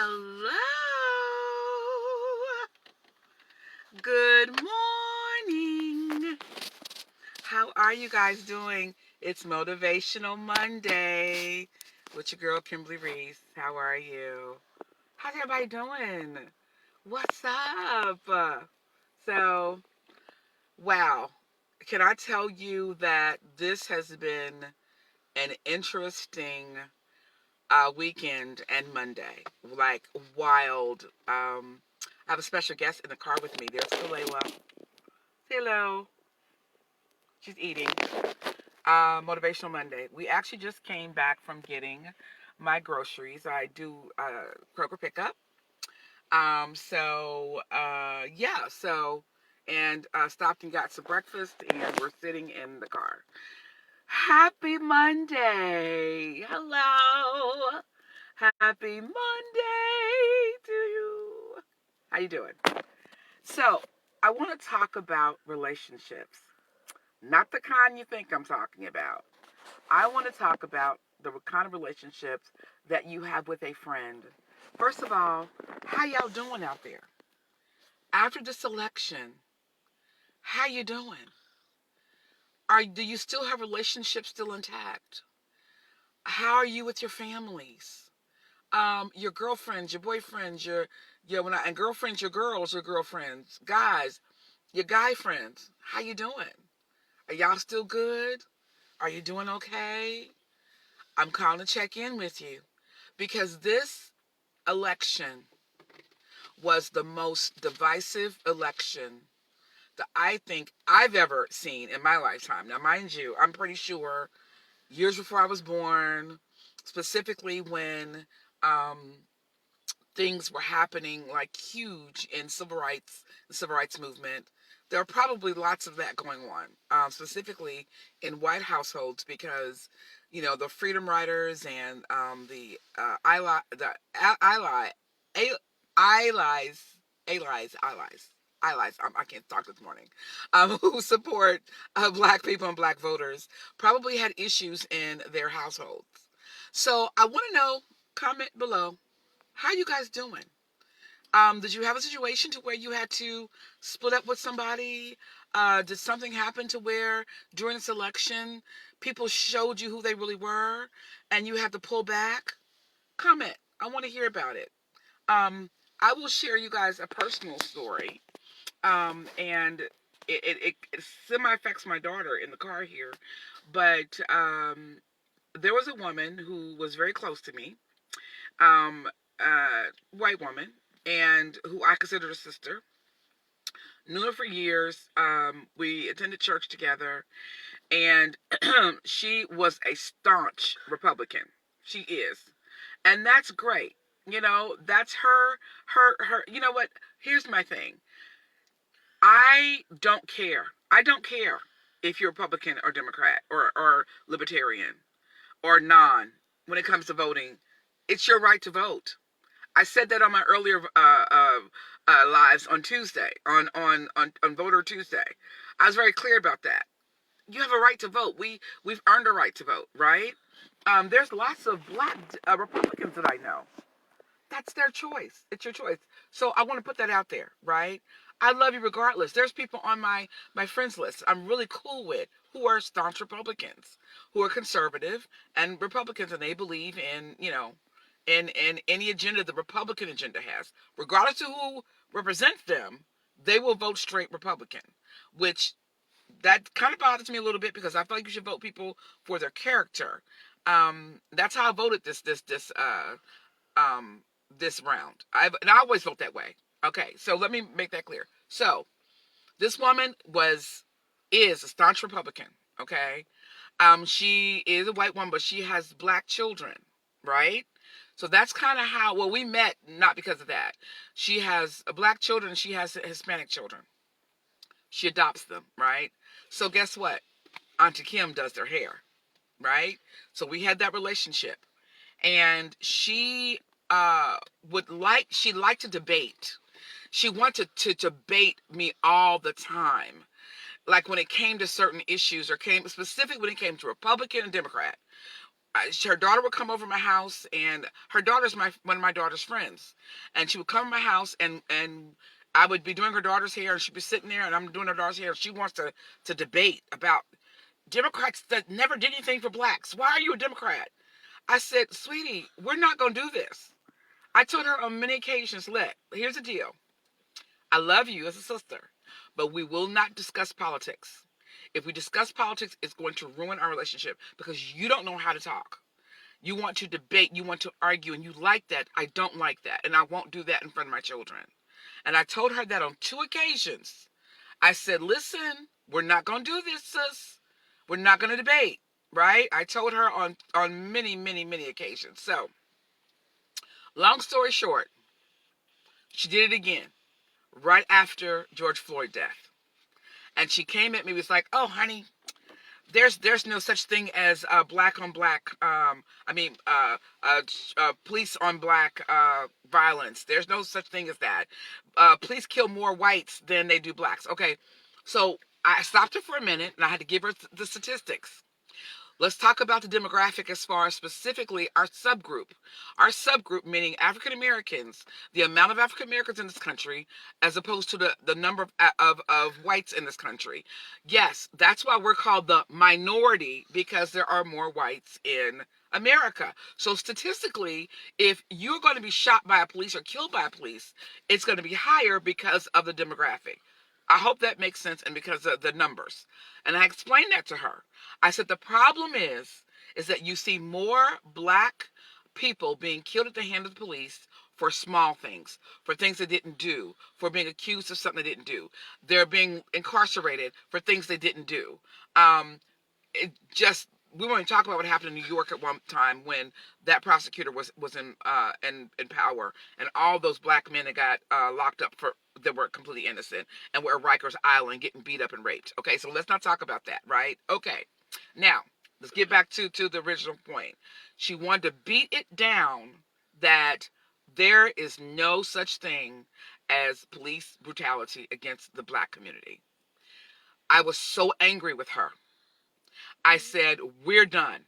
Hello. Good morning. How are you guys doing? It's Motivational Monday with your girl Kimberly Reese. How are you? How's everybody doing? What's up? So, wow. Can I tell you that this has been an interesting weekend and Monday. Like wild. I have a special guest in the car with me. There's Kalela. Say hello. She's eating. Motivational Monday. We actually just came back from getting my groceries. I do Kroger pickup. Yeah. And stopped and got some breakfast, and we're sitting in the car. Happy Monday. Hello. Happy Monday to you. How you doing? So, I want to talk about relationships. Not the kind you think I'm talking about. I want to talk about the kind of relationships that you have with a friend. First of all, how y'all doing out there? After this election, how you doing? Do you still have relationships still intact? How are you with your families? Your girlfriends, your boyfriends, and girlfriends, your girlfriends, guys, your guy friends. How you doing? Are y'all still good? Are you doing okay? I'm calling to check in with you because this election was the most divisive election that I think I've ever seen in my lifetime. Now, mind you, I'm pretty sure years before I was born, specifically when um, things were happening like huge in the civil rights movement. There are probably lots of that going on, specifically in white households, because the freedom riders and allies, allies. I can't talk this morning. Who support black people and black voters probably had issues in their households. So I want to know. Comment below. How you guys doing? Did you have a situation to where you had to split up with somebody? Did something happen to where during this election people showed you who they really were and you had to pull back? Comment. I want to hear about it. I will share you guys a personal story. And it semi affects my daughter in the car here. But there was a woman who was very close to me. Um, White woman, and who I considered a sister. Knew her for years. We attended church together, and she was a staunch Republican. She is, and that's great. That's her. Her. You know what? Here's my thing. I don't care. I don't care if you're Republican or Democrat or Libertarian or non when it comes to voting. It's your right to vote. I said that on my earlier lives on Tuesday, on Voter Tuesday. I was very clear about that. You have a right to vote. We've earned a right to vote, right? There's lots of black Republicans that I know. That's their choice. It's your choice. So I want to put that out there, right? I love you regardless. There's people on my friends list I'm really cool with who are staunch Republicans, who are conservative and Republicans, and they believe in any agenda the Republican agenda has. Regardless of who represents them, they will vote straight Republican, which that kind of bothers me a little bit because I feel like you should vote people for their character. That's how I voted um, this round. And I always felt that way. Okay, so let me make that clear. So this woman is a staunch Republican. Okay, she is a white woman, but she has black children, right? So that's kind of how. Well, we met not because of that. She has black children. She has Hispanic children. She adopts them, right? So guess what? Auntie Kim does their hair, right? So we had that relationship, and uh she liked to debate. She wanted to debate me all the time, like when it came to certain issues, or came specific when it came to Republican and Democrat. her daughter would come over to my house, and her daughter's one of my daughter's friends, and she would come to my house, and I would be doing her daughter's hair, and she'd be sitting there, and I'm doing her daughter's hair. And she wants to debate about Democrats that never did anything for blacks. Why are you a Democrat? I said, sweetie, we're not going to do this. I told her on many occasions, here's the deal. I love you as a sister, but we will not discuss politics. If we discuss politics, it's going to ruin our relationship because you don't know how to talk. You want to debate, you want to argue, and you like that. I don't like that, and I won't do that in front of my children. And I told her that on 2 occasions. I said, listen, we're not going to do this, sis. We're not going to debate, right? I told her on many, many, many occasions. So, long story short, she did it again right after George Floyd death. And she came at me, was like, oh, honey, there's no such thing as black on black, police on black violence. There's no such thing as that. Police kill more whites than they do blacks. Okay, so I stopped her for a minute, and I had to give her the statistics. Let's talk about the demographic as far as specifically our subgroup. Our subgroup, meaning African Americans, the amount of African Americans in this country, as opposed to the number of whites in this country. Yes, that's why we're called the minority, because there are more whites in America. So statistically, if you're going to be shot by a police or killed by a police, it's going to be higher because of the demographic. I hope that makes sense, and because of the numbers. And I explained that to her. I said the problem is that you see more black people being killed at the hand of the police for small things, for things they didn't do, for being accused of something they didn't do. They're being incarcerated for things they didn't do. We want to talk about what happened in New York at one time when that prosecutor was in power, and all those black men that got locked up that were completely innocent and were at Rikers Island getting beat up and raped. Okay, so let's not talk about that, right? Okay, now let's get back to the original point. She wanted to beat it down that there is no such thing as police brutality against the black community. I was so angry with her. I said, we're done.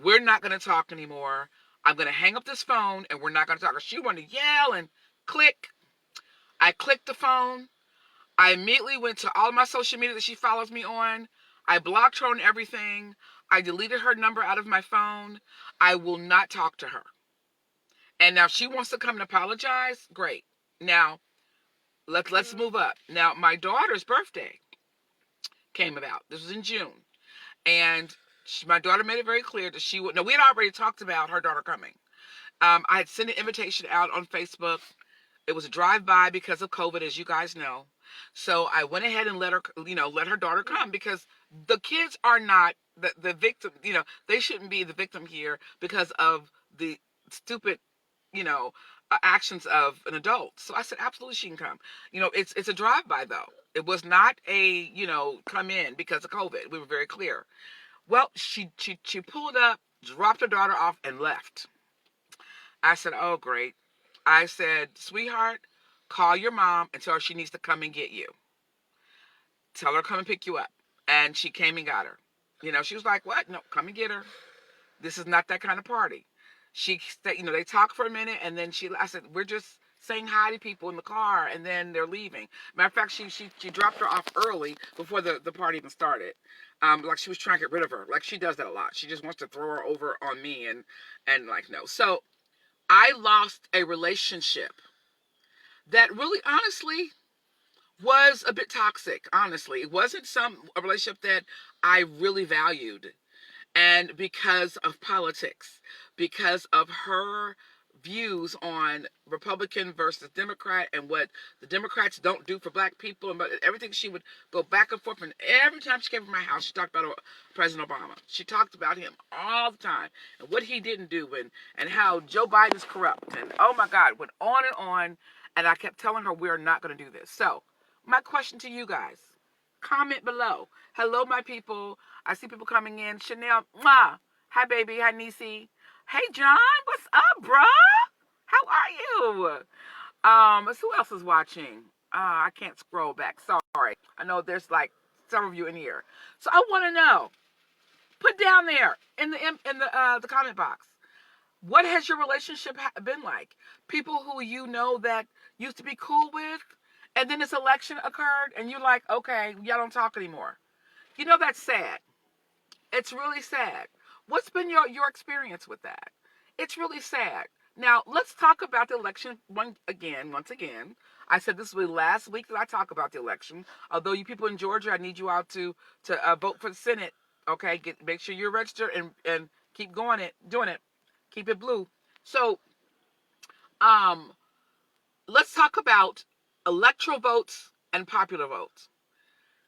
We're not going to talk anymore. I'm going to hang up this phone, and we're not going to talk. She wanted to yell and click. I clicked the phone. I immediately went to all of my social media that she follows me on. I blocked her on everything. I deleted her number out of my phone. I will not talk to her. And now if she wants to come and apologize, great. Now, let's move up. Now, my daughter's birthday came about. This was in June. And my daughter made it very clear that she would. No, we had already talked about her daughter coming. I had sent an invitation out on Facebook. It was a drive-by because of COVID, as you guys know. So I went ahead and let her daughter come, because the kids are not the victim. They shouldn't be the victim here because of the stupid, actions of an adult. So I said, absolutely, she can come. It's a drive-by though. It was not a, come in because of COVID. We were very clear. Well, she pulled up, dropped her daughter off, and left. I said, oh, great. I said, sweetheart, call your mom and tell her she needs to come and get you. Tell her to come and pick you up. And she came and got her. She was like, what? No, come and get her. This is not that kind of party. She said, they talked for a minute, and then I said, we're just saying hi to people in the car, and then they're leaving. Matter of fact, she dropped her off early before the party even started. Like she was trying to get rid of her. Like she does that a lot. She just wants to throw her over on me and like, no. So I lost a relationship that really, honestly, was a bit toxic. Honestly, it wasn't a relationship that I really valued. And because of politics, because of her views on Republican versus Democrat and what the Democrats don't do for black people, and everything, she would go back and forth. And every time she came to my house, she talked about President Obama. She talked about him all the time and what he didn't do, and how Joe Biden is corrupt. And oh my God, went on and on. And I kept telling her, we're not going to do this. So my question to you guys, comment below. Hello, my people. I see people coming in. Chanel, mwah. Hi, baby. Hi, Niecy. Hey, John. What's up, bruh? How are you? Who else is watching? I can't scroll back. Sorry. I know there's like several of you in here. So I want to know, Put down there in the comment box. What has your relationship been like? People who you know that used to be cool with, and then this election occurred, and you're like, okay, y'all don't talk anymore. You know, that's sad. It's really sad. What's been your experience with that? It's really sad. Now, let's talk about the election once again. I said this will be last week that I talk about the election. Although you people in Georgia, I need you out to vote for the Senate. Okay, make sure you're registered and keep doing it. Keep it blue. So, um, let's talk about electoral votes and popular votes.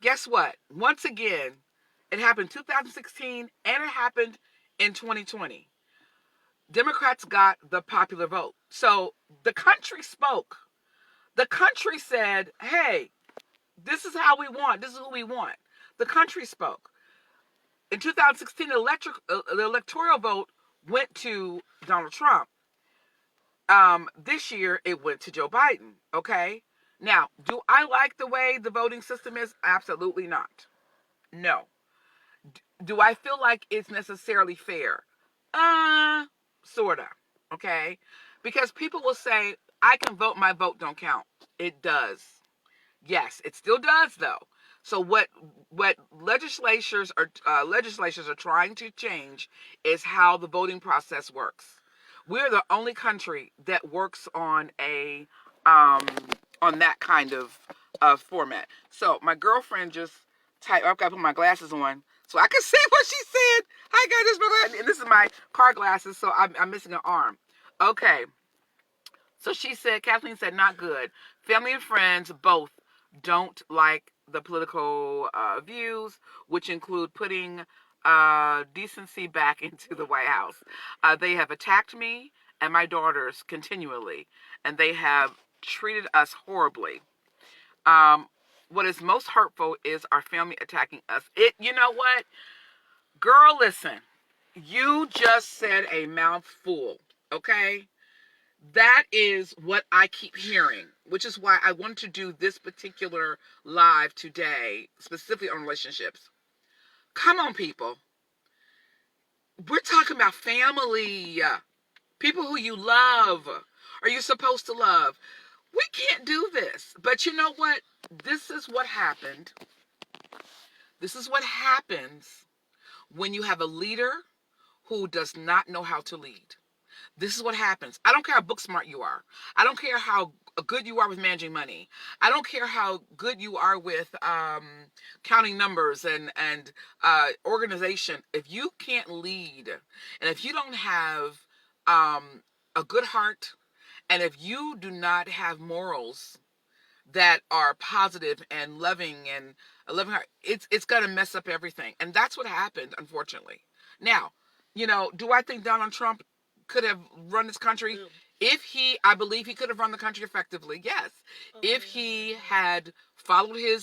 Guess what? Once again, it happened in 2016 and it happened in 2020. Democrats got the popular vote. So the country spoke. The country said, hey, this is how we want. This is who we want. The country spoke. In 2016, the electoral vote went to Donald Trump. This year, it went to Joe Biden. Okay? Now, do I like the way the voting system is? Absolutely not. No. Do I feel like it's necessarily fair? Sorta. Okay? Because people will say, I can vote, my vote don't count. It does. Yes, it still does though. So what legislators are trying to change is how the voting process works. We're the only country that works on that kind of format. So my girlfriend just typed. I've got to put my glasses on so I can see what she said. Hi guys, this is my glasses. And this is my car glasses, so I'm missing an arm. Okay. So she said, Kathleen said, not good. Family and friends both don't like the political views, which include putting decency back into the White House. They have attacked me and my daughters continually, and they have treated us horribly. What is most hurtful is our family attacking us. You know what? Girl, listen. You just said a mouthful, okay? That is what I keep hearing, which is why I wanted to do this particular live today, specifically on relationships. Come on, people. We're talking about family. People who you love, or you're supposed to love. We can't do this. But you know what? This is what happened. This is what happens when you have a leader who does not know how to lead. This is what happens. I don't care how book smart you are. I don't care how good you are with managing money. I don't care how good you are with counting numbers and organization. If you can't lead, and if you don't have a good heart, and if you do not have morals that are positive and loving and a loving heart, it's going to mess up everything. And that's what happened, unfortunately. Now, do I think Donald Trump could have run this country? I believe he could have run the country effectively. Yes. If he had followed he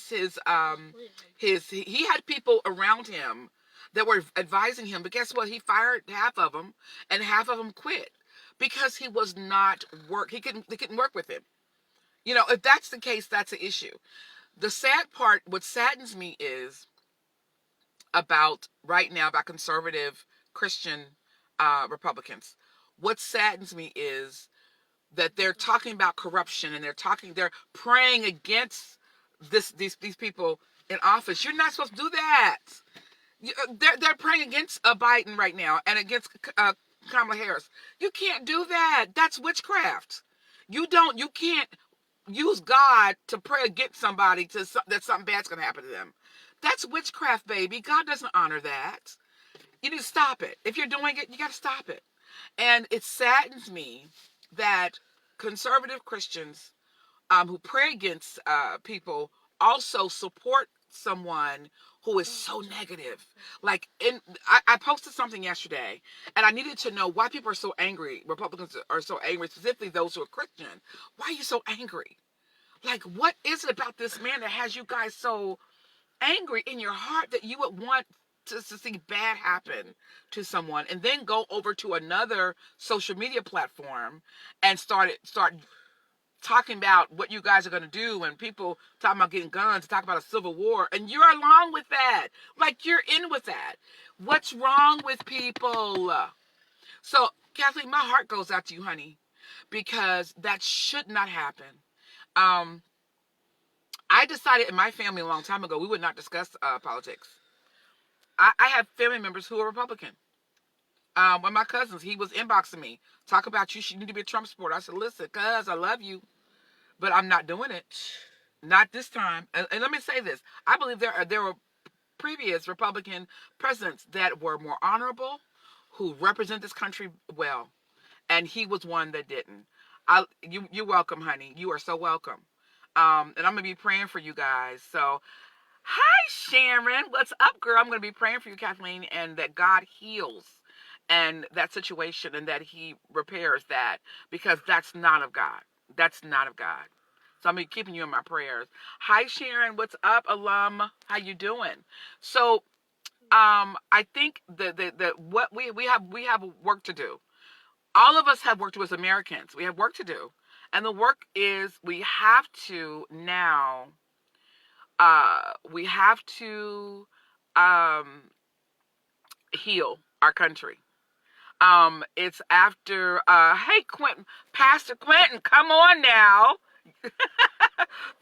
had people around him that were advising him, but guess what? He fired half of them and half of them quit because he was not they couldn't work with him. If that's the case, that's an issue. The sad part, what saddens me is about conservative Christian Republicans. What saddens me is that they're talking about corruption and they're praying against these people in office. You're not supposed to do that. They're praying against Biden right now and against Kamala Harris. You can't do that. That's witchcraft. You can't use God to pray against somebody that something bad's going to happen to them. That's witchcraft, baby. God doesn't honor that. You need to stop it. If you're doing it, you got to stop it. And it saddens me that conservative Christians who pray against people also support someone who is so negative. Like, I posted something yesterday, and I needed to know why people are so angry. Republicans are so angry, specifically those who are Christian. Why are you so angry? Like, what is it about this man that has you guys so angry in your heart that you would want to see bad happen to someone, and then go over to another social media platform and start talking about what you guys are going to do, and people talking about getting guns, talk about a civil war, and you're along with that. Like, you're in with that. What's wrong with people? So, Kathleen, my heart goes out to you, honey, because that should not happen. Um, I decided in my family a long time ago we would not discuss politics. I have family members who are Republican. One of my cousins, he was inboxing me, talk about you need to be a Trump supporter. I said, listen, cuz I love you, but I'm not doing it. Not this time. And let me say this: I believe there were previous Republican presidents that were more honorable, who represent this country well, and he was one that didn't. You're welcome, honey. You are so welcome. And I'm gonna be praying for you guys. So, hi, Sharon. What's up, girl? I'm gonna be praying for you, Kathleen, and that God heals and that situation, and that He repairs that, because that's not of God. That's not of God. So I'm keeping you in my prayers. Hi, Sharon. What's up, alum? How you doing? So, I think the what we have work to do. All of us have work to do as Americans. We have work to do, and the work is we have to now. We have to um, heal our country. It's after. Hey, Quentin, Pastor Quentin, come on now.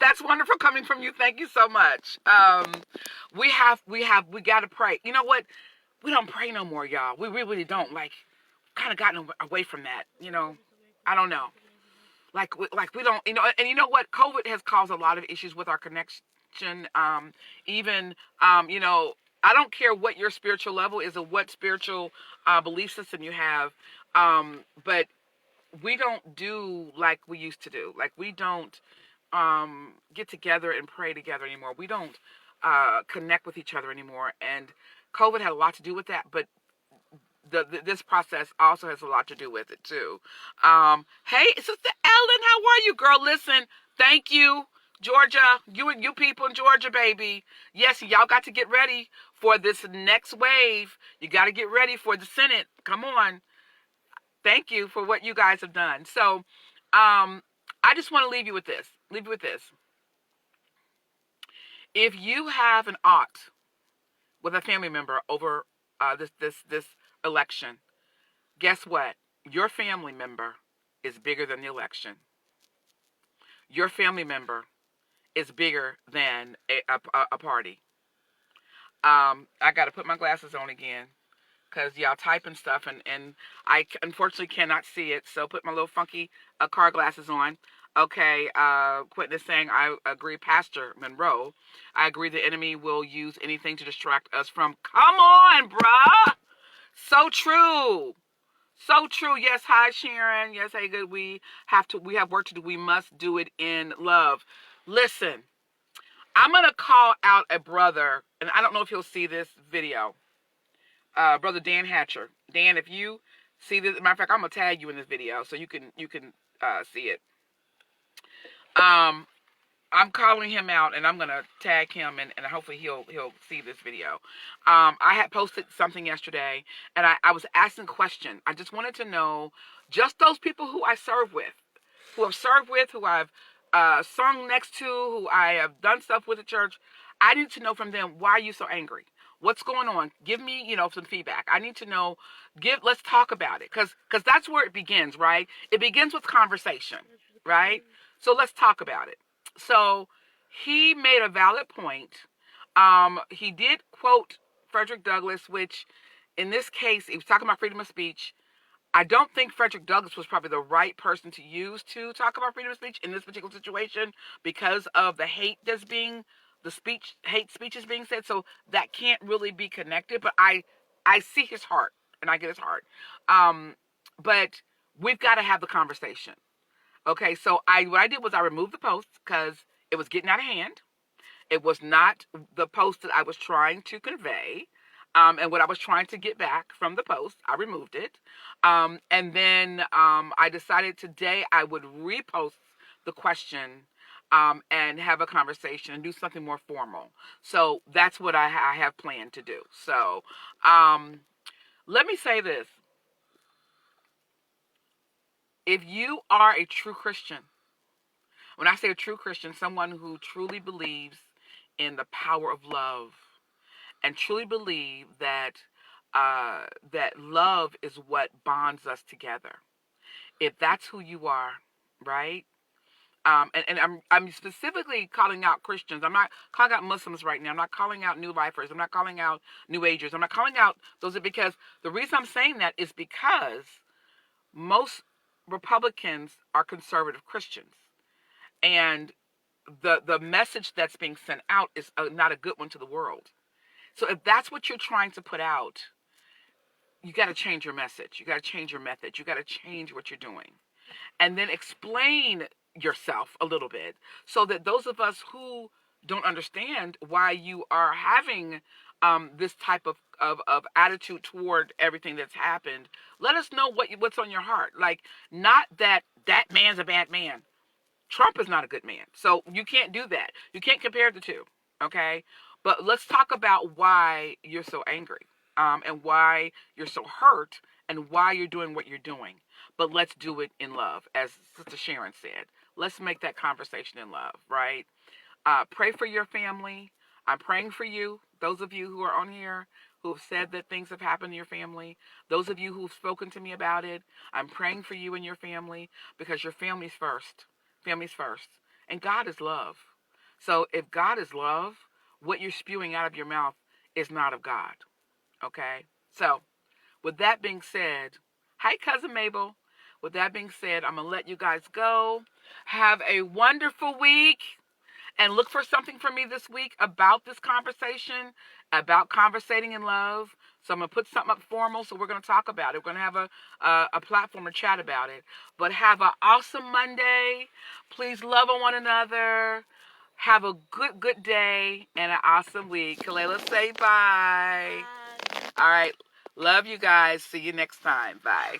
That's wonderful coming from you. Thank you so much. We got to pray. You know what? We don't pray no more, y'all. We really don't. Like, kind of gotten away from that. I don't know. Like we don't. And you know what? COVID has caused a lot of issues with our connection. Even I don't care what your spiritual level is or what spiritual belief system you have, but we don't do like we used to do. Like, we don't get together and pray together anymore. We don't connect with each other anymore. And COVID had a lot to do with that, but this process also has a lot to do with it too. Hey, Sister Ellen, how are you, girl? Listen, thank you, Georgia. You people in Georgia, baby. Yes, y'all got to get ready for this next wave. You got to get ready for the Senate. Come on. Thank you for what you guys have done. So, I just want to leave you with this. If you have an ought with a family member over this election, guess what? Your family member is bigger than the election. Your family member is bigger than a party. I got to put my glasses on again, because y'all typing stuff, and I unfortunately cannot see it. So put my little funky car glasses on. Okay, Quentin is saying, I agree, Pastor Monroe. I agree the enemy will use anything to distract us from. Come on, bruh. So true. So true. Yes, hi, Sharon. Yes, hey, good. We have work to do. We must do it in love. Listen, I'm going to call out a brother, and I don't know if he'll see this video. Brother Dan Hatcher. Dan, if you see this, matter of fact, I'm going to tag you in this video so you can see it. I'm calling him out, and I'm going to tag him, and hopefully he'll see this video. I had posted something yesterday, and I was asking a question. I just wanted to know, just those people who I serve with, who I've sung next to, who I have done stuff with at church, I need to know from them, why are you so angry? What's going on? Give me, some feedback. I need to know. Let's talk about it, because that's where it begins, right? It begins with conversation, right? So let's talk about it. So he made a valid point. He did quote Frederick Douglass, which in this case, he was talking about freedom of speech. I don't think Frederick Douglass was probably the right person to use to talk about freedom of speech in this particular situation, because of the hate hate speech is being said. So that can't really be connected, but I see his heart, and I get his heart. But we've got to have the conversation. Okay, so what I did was I removed the post because it was getting out of hand. It was not the post that I was trying to convey. And what I was trying to get back from the post, I removed it. And then I decided today I would repost the question and have a conversation and do something more formal. So that's what I have planned to do. So let me say this. If you are a true Christian, When I say a true Christian, someone who truly believes in the power of love and truly believe that that love is what bonds us together. If that's who you are, right? And I'm specifically calling out Christians. I'm not calling out Muslims right now. I'm not calling out New Lifers. I'm not calling out New Agers. I'm not calling out those because the reason I'm saying that is because most Republicans are conservative Christians, and the message that's being sent out is not a good one to the world. So if that's what you're trying to put out, you got to change your message. You got to change your method. You got to change what you're doing, and then explain yourself a little bit so that those of us who don't understand why you are having this type of attitude toward everything that's happened, let us know what's on your heart. Like, not that that man's a bad man. Trump is not a good man. So you can't do that. You can't compare the two. Okay? But let's talk about why you're so angry, and why you're so hurt, and why you're doing what you're doing. But let's do it in love, as Sister Sharon said. Let's make that conversation in love, right? Pray for your family. I'm praying for you. Those of you who are on here who have said that things have happened in your family, those of you who've spoken to me about it, I'm praying for you and your family because your family's first. Family's first. And God is love. So if God is love, what you're spewing out of your mouth is not of God. Okay? So, with that being said, hi, Cousin Mabel. With that being said, I'm going to let you guys go. Have a wonderful week. And look for something from me this week about this conversation, about conversating in love. So I'm going to put something up formal, so we're going to talk about it. We're going to have a platform to chat about it. But have an awesome Monday. Please love on one another. Have a good day and an awesome week. Kalela, say bye. All right. Love you guys. See you next time. Bye.